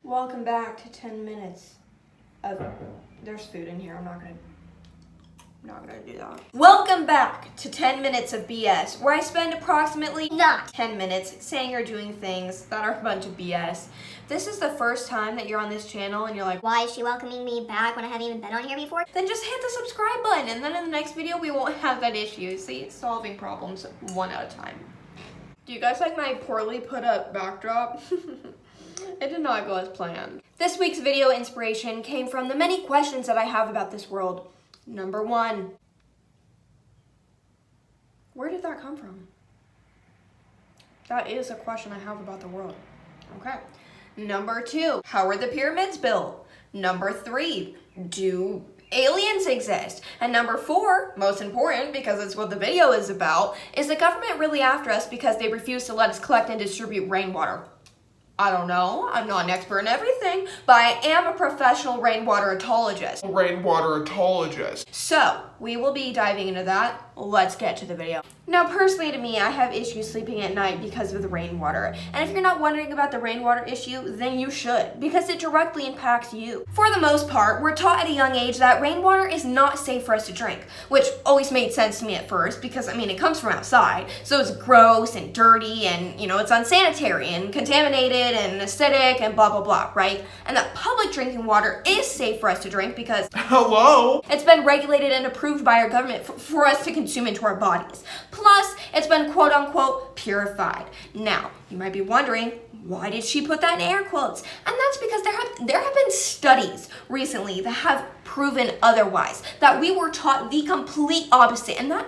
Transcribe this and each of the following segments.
Welcome back to 10 minutes of, there's food in here, I'm not gonna do that. Welcome back to 10 minutes of BS, where I spend approximately not 10 minutes saying or doing things that are a bunch of BS. This is the first time that you're on this channel and you're like, why is she welcoming me back when I haven't even been on here before? then just hit the subscribe button and then in the next video we won't have that issue. See, solving problems one at a time. Do you guys like my poorly put up backdrop? It did not go as planned. This week's video inspiration came from the many questions that I have about this world. Number 1. Where did that come from? That is a question I have about the world. Okay. Number 2. How were the pyramids built? Number 3. Do aliens exist? And number 4, most important because it's what the video is about, is the government really after us because they refuse to let us collect and distribute rainwater? I don't know, I'm not an expert in everything, but I am a professional rainwater etologist. So, we will be diving into that. Let's get to the video. Now, personally to me, I have issues sleeping at night because of the rainwater. And if you're not wondering about the rainwater issue, then you should, because it directly impacts you. For the most part, we're taught at a young age that rainwater is not safe for us to drink, which always made sense to me at first, because, it comes from outside, so it's gross and dirty and, it's unsanitary and contaminated and acidic and blah, blah, blah, right? And that public drinking water is safe for us to drink because, hello? It's been regulated and approved by our government for us to consume into our bodies. Plus, it's been quote unquote purified. Now, you might be wondering, why did she put that in air quotes? And that's because there have been studies recently that have proven otherwise, that we were taught the complete opposite. And that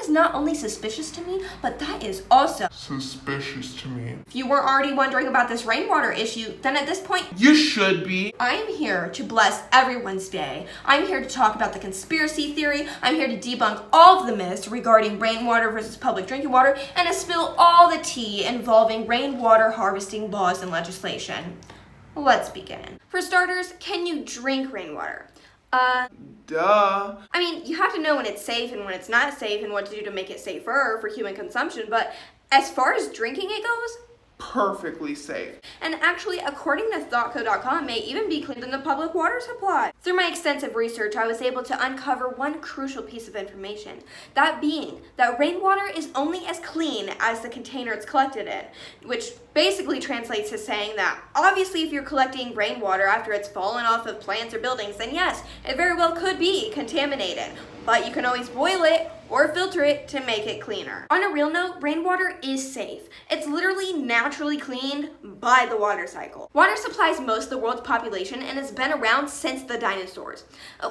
is not only suspicious to me, but that is also suspicious to me. If you were already wondering about this rainwater issue, then at this point, you should be. I'm here to bless everyone's day. I'm here to talk about the conspiracy theory. I'm here to debunk all of the myths regarding rainwater versus public drinking water and to spill all the tea involving rainwater harvesting laws and legislation. Let's begin. For starters, can you drink rainwater? Duh. You have to know when it's safe and when it's not safe and what to do to make it safer for human consumption, but as far as drinking it goes, perfectly safe. And actually, according to thoughtco.com, may even be cleaned in the public water supply. Through my extensive research, I was able to uncover one crucial piece of information. That being that rainwater is only as clean as the container it's collected in, which basically translates to saying that obviously if you're collecting rainwater after it's fallen off of plants or buildings, then yes, it very well could be contaminated. But you can always boil it or filter it to make it cleaner. On a real note, rainwater is safe. It's literally naturally cleaned by the water cycle. Water supplies most of the world's population and has been around since the dinosaurs.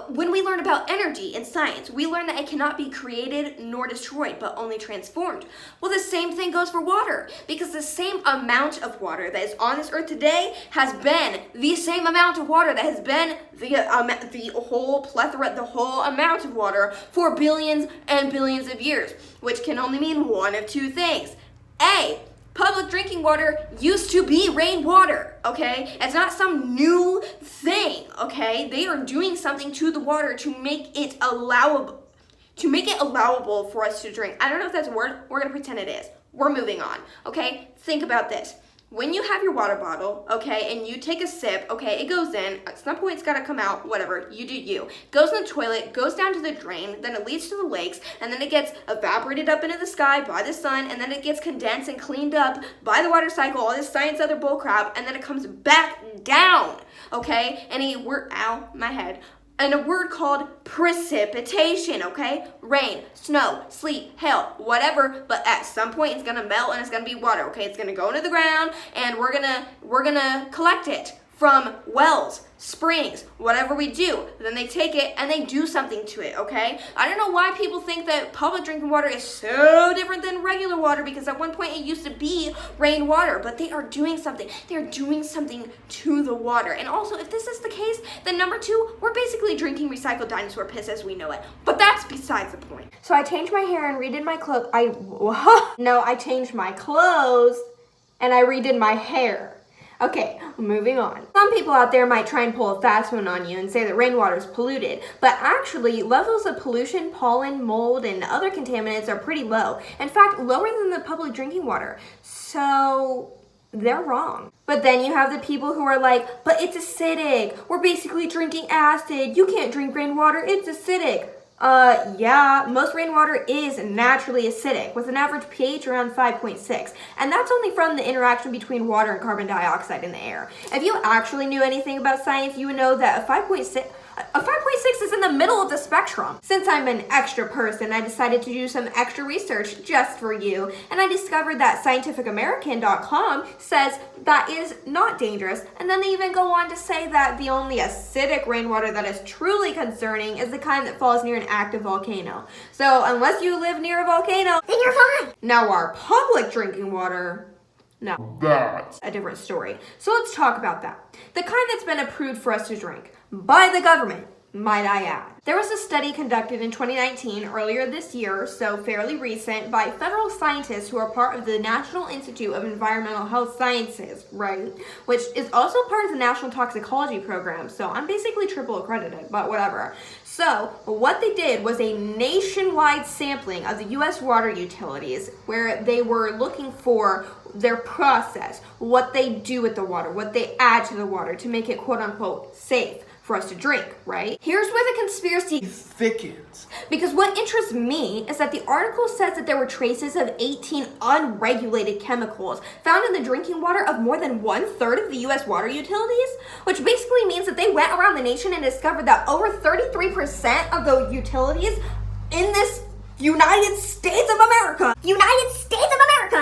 When we learn about energy in science, we learn that it cannot be created nor destroyed, but only transformed. Well, the same thing goes for water, because the same amount of water that is on this earth today has been the same amount of water that has been the whole plethora, the whole amount of water for billions and billions of years, which can only mean one of two things. A, public drinking water used to be rainwater, okay? It's not some new thing, okay? They are doing something to the water to make it allowable for us to drink. I don't know if that's a word. We're gonna pretend it is. We're moving on, okay? Think about this. When you have your water bottle, okay, and you take a sip, okay, it goes in, at some point it's gotta come out, whatever, you do you. Goes in the toilet, goes down to the drain, then it leads to the lakes, and then it gets evaporated up into the sky by the sun, and then it gets condensed and cleaned up by the water cycle, all this science other bull crap, and then it comes back down, okay, and a word called precipitation, okay? Rain, snow, sleet, hail, whatever, but at some point it's gonna melt and it's gonna be water, okay? It's gonna go into the ground and we're gonna collect it from wells, springs, whatever we do. Then they take it and they do something to it, okay? I don't know why people think that public drinking water is so different than regular water, because at one point it used to be rainwater, but they are doing something. They're doing something to the water. And also, if this is the case, then number 2, we're basically drinking recycled dinosaur piss as we know it. But that's besides the point. So I changed my hair and redid my clothes. I changed my clothes and I redid my hair. Okay, moving on. Some people out there might try and pull a fast one on you and say that rainwater is polluted, but actually levels of pollution, pollen, mold, and other contaminants are pretty low. In fact, lower than the public drinking water. So they're wrong. But then you have the people who are like, but it's acidic. We're basically drinking acid. You can't drink rainwater. It's acidic. Yeah, most rainwater is naturally acidic with an average pH around 5.6. And that's only from the interaction between water and carbon dioxide in the air. If you actually knew anything about science, you would know that a 5.6 is in the middle of the spectrum. Since I'm an extra person, I decided to do some extra research just for you, and I discovered that scientificamerican.com says that is not dangerous, and then they even go on to say that the only acidic rainwater that is truly concerning is the kind that falls near an active volcano. So unless you live near a volcano, Then you're fine. now our public drinking water, no. That's A different story. So let's talk about that. The kind that's been approved for us to drink by the government, might I add. There was a study conducted in 2019, earlier this year, so fairly recent, by federal scientists who are part of the National Institute of Environmental Health Sciences, right? Which is also part of the National Toxicology Program, so I'm basically triple accredited, but whatever. So what they did was a nationwide sampling of the U.S. water utilities where they were looking for their process, what they do with the water, what they add to the water to make it quote unquote safe for us to drink, right? Here's where the conspiracy thickens. because what interests me is that the article says that there were traces of 18 unregulated chemicals found in the drinking water of more than 1/3 of the U.S. water utilities, which basically means that they went around the nation and discovered that over 33% of the utilities in this United States of America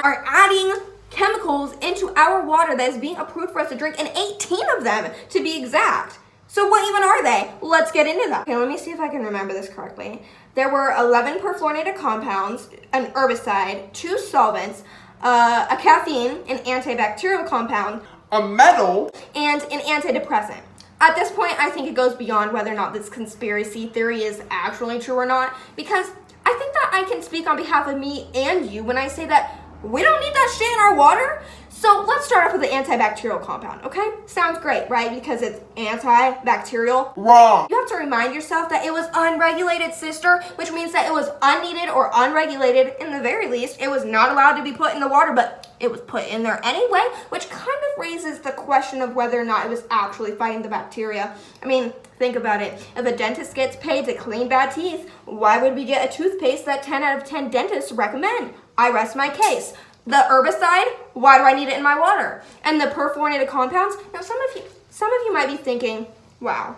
are adding chemicals into our water that is being approved for us to drink, and 18 of them to be exact. So what even are they? Let's get into that. Okay, let me see if I can remember this correctly. There were 11 perfluorinated compounds, an herbicide, 2 solvents, a caffeine, an antibacterial compound, A metal. and an antidepressant. At this point, I think it goes beyond whether or not this conspiracy theory is actually true or not, because I think that I can speak on behalf of me and you when I say that we don't need that shit in our water. So let's start off with the antibacterial compound, okay? Sounds great, right? Because it's antibacterial. Wrong. You have to remind yourself that it was unregulated, sister, which means that it was unneeded or unregulated. In the very least, it was not allowed to be put in the water, but it was put in there anyway, which kind of raises the question of whether or not it was actually fighting the bacteria. I mean, think about it. If a dentist gets paid to clean bad teeth, why would we get a toothpaste that 10 out of 10 dentists recommend? I rest my case. The herbicide, why do I need it in my water? And the perfluorinated compounds, now some of you might be thinking, wow,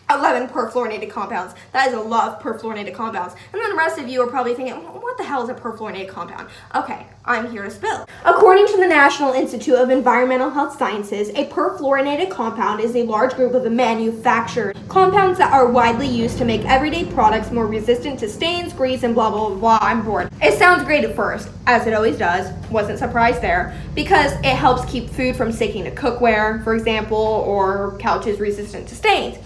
11 perfluorinated compounds. That is a lot of perfluorinated compounds. And then the rest of you are probably thinking, what the hell is a perfluorinated compound? Okay, I'm here to spill. According to the National Institute of Environmental Health Sciences, a perfluorinated compound is a large group of manufactured compounds that are widely used to make everyday products more resistant to stains, grease, and blah, blah, blah. I'm bored. It sounds great at first, as it always does. Wasn't surprised there, because it helps keep food from sticking to cookware, for example, or couches resistant to stains.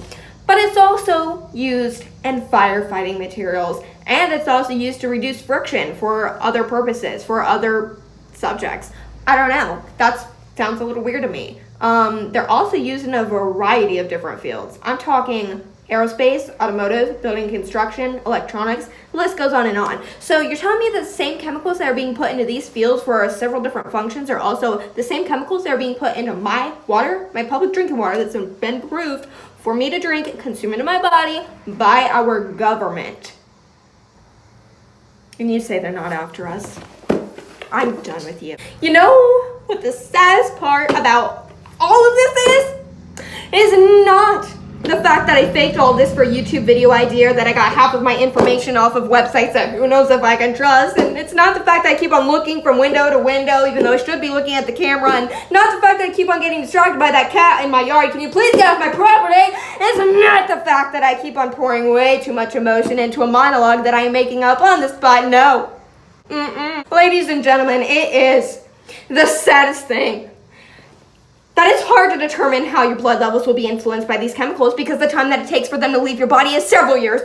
But it's also used in firefighting materials, and it's also used to reduce friction for other purposes, for other subjects. I don't know. That sounds a little weird to me. They're also used in a variety of different fields. I'm talking aerospace, automotive, building construction, electronics, the list goes on and on. So you're telling me that the same chemicals that are being put into these fields for several different functions are also the same chemicals that are being put into my water, my public drinking water that's been approved for me to drink, consume into my body by our government. And you say they're not after us. I'm done with you. You know what the saddest part about all of this is not the fact that I faked all this for a YouTube video idea, that I got half of my information off of websites that who knows if I can trust, and it's not the fact that I keep on looking from window to window even though I should be looking at the camera, and not the fact that I keep on getting distracted by that cat in my yard. Can you please get off my property? It's not the fact that I keep on pouring way too much emotion into a monologue that I am making up on the spot. No. Ladies and gentlemen, it is the saddest thing that it's hard to determine how your blood levels will be influenced by these chemicals, because the time that it takes for them to leave your body is several years.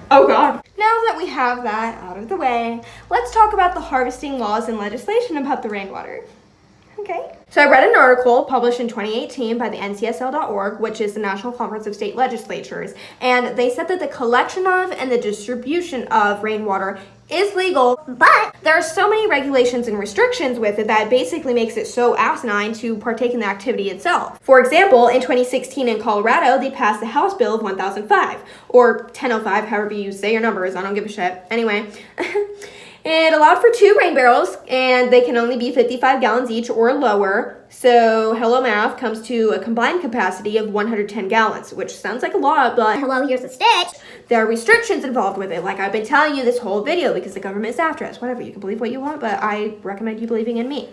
Oh God. Now that we have that out of the way, let's talk about the harvesting laws and legislation about the rainwater. Okay. So I read an article published in 2018 by the NCSL.org, which is the National Conference of State Legislatures, and they said that the collection of and the distribution of rainwater is legal, but there are so many regulations and restrictions with it that it basically makes it so asinine to partake in the activity itself. For example, in 2016 in Colorado, they passed the House Bill of 1005, or 1005, however you say your numbers, I don't give a shit. Anyway, it allowed for 2 rain barrels, and they can only be 55 gallons each or lower. So, hello math, comes to a combined capacity of 110 gallons, which sounds like a lot, but Hello, here's a stitch. there are restrictions involved with it, like I've been telling you this whole video, because the government is after us. Whatever, you can believe what you want, but I recommend you believing in me.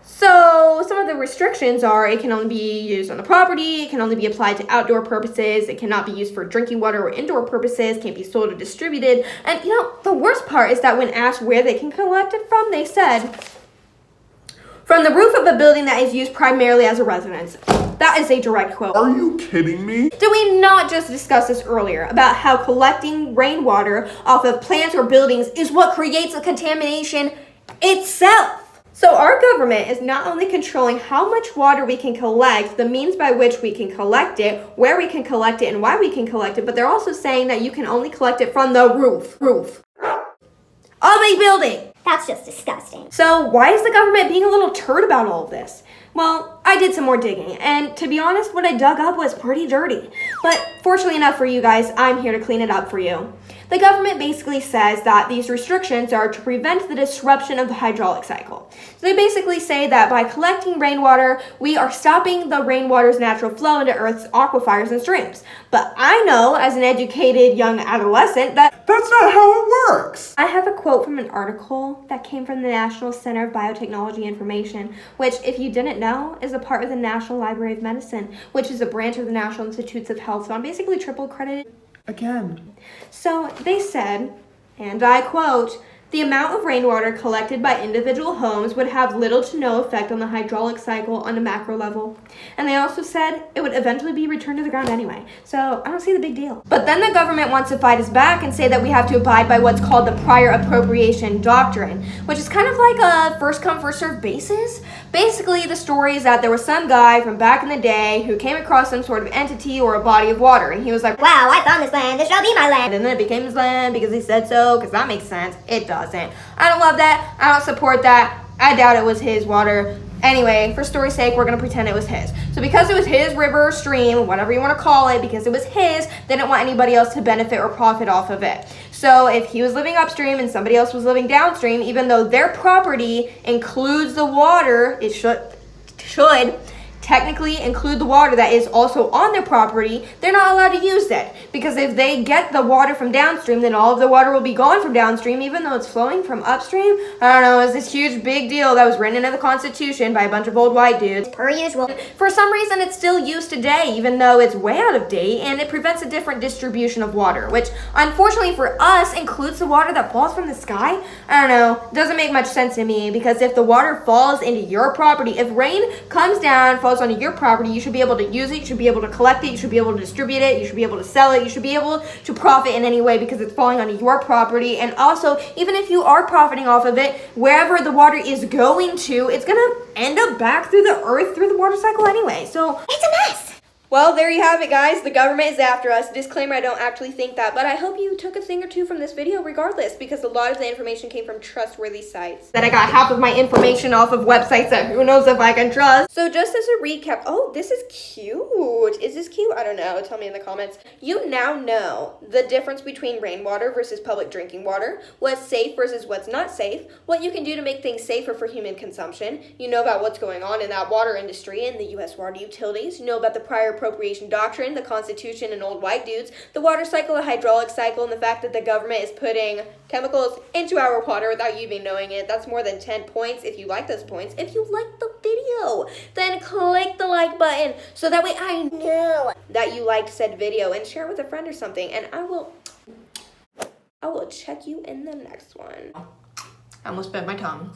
So, some of the restrictions are it can only be used on the property, it can only be applied to outdoor purposes, it cannot be used for drinking water or indoor purposes, can't be sold or distributed. And, the worst part is that when asked where they can collect it from, they said, from the roof of a building that is used primarily as a residence. That is a direct quote. Are you kidding me? Did we not just discuss this earlier about how collecting rainwater off of plants or buildings is what creates the contamination itself? So our government is not only controlling how much water we can collect, the means by which we can collect it, where we can collect it, and why we can collect it, but they're also saying that you can only collect it from the roof of a building. That's just disgusting. So why is the government being a little turd about all of this? Well, I did some more digging, and to be honest, what I dug up was pretty dirty. But fortunately enough for you guys, I'm here to clean it up for you. The government basically says that these restrictions are to prevent the disruption of the hydraulic cycle. So they basically say that by collecting rainwater, we are stopping the rainwater's natural flow into Earth's aquifers and streams. But I know, as an educated young adolescent, that That's not how it works. I have a quote from an article that came from the National Center of Biotechnology Information, which, if you didn't know, is a part of the National Library of Medicine, which is a branch of the National Institutes of Health, so I'm basically triple credited. Again. So they said, and I quote, the amount of rainwater collected by individual homes would have little to no effect on the hydraulic cycle on a macro level. And they also said it would eventually be returned to the ground anyway. So I don't see the big deal. But then the government wants to fight us back and say that we have to abide by what's called the prior appropriation doctrine, which is kind of like a first come first served basis. Basically, the story is that there was some guy from back in the day who came across some sort of entity or a body of water, and he was like, Wow, I found this land. This shall be my land. and then it became his land because he said so, because that makes sense. It doesn't. I don't love that. I don't support that. I doubt it was his water. Anyway, for story's sake, we're going to pretend it was his. So because it was his river, stream, whatever you want to call it, because it was his, they didn't want anybody else to benefit or profit off of it. So if he was living upstream and somebody else was living downstream, even though their property includes the water, it should technically include the water that is also on their property, they're not allowed to use it. Because if they get the water from downstream, then all of the water will be gone from downstream, even though it's flowing from upstream. I don't know, it's this huge big deal that was written into the Constitution by a bunch of old white dudes. Per usual. For some reason, it's still used today, even though it's way out of date, and it prevents a different distribution of water, which, unfortunately for us, includes the water that falls from the sky. I don't know, doesn't make much sense to me, because if the water falls into your property, if rain comes down, falls onto your property, you should be able to use it, you should be able to collect it, you should be able to distribute it, you should be able to sell it, you should be able to profit in any way because it's falling onto your property. And also, even if you are profiting off of it, wherever the water is going to, it's gonna end up back through the earth, through the water cycle anyway. So It's a mess. well, there you have it, guys. The government is after us. Disclaimer, I don't actually think that, but I hope you took a thing or two from this video regardless, because a lot of the information came from trustworthy sites. That I got half of my information off of websites that who knows if I can trust. So just as a recap, oh, this is cute. Is this cute? I don't know. Tell me in the comments. You now know the difference between rainwater versus public drinking water, what's safe versus what's not safe, what you can do to make things safer for human consumption. You know about what's going on in that water industry and the U.S. water utilities. You know about the prior Appropriation Doctrine, the Constitution, and old white dudes, the water cycle, the hydraulic cycle, and the fact that the government is putting chemicals into our water without you even knowing it. That's more than 10 points. If you like those points, if you like the video, then click the like button so that way I know that you liked said video, and share it with a friend or something, and I will check you in the next one. I almost bit my tongue.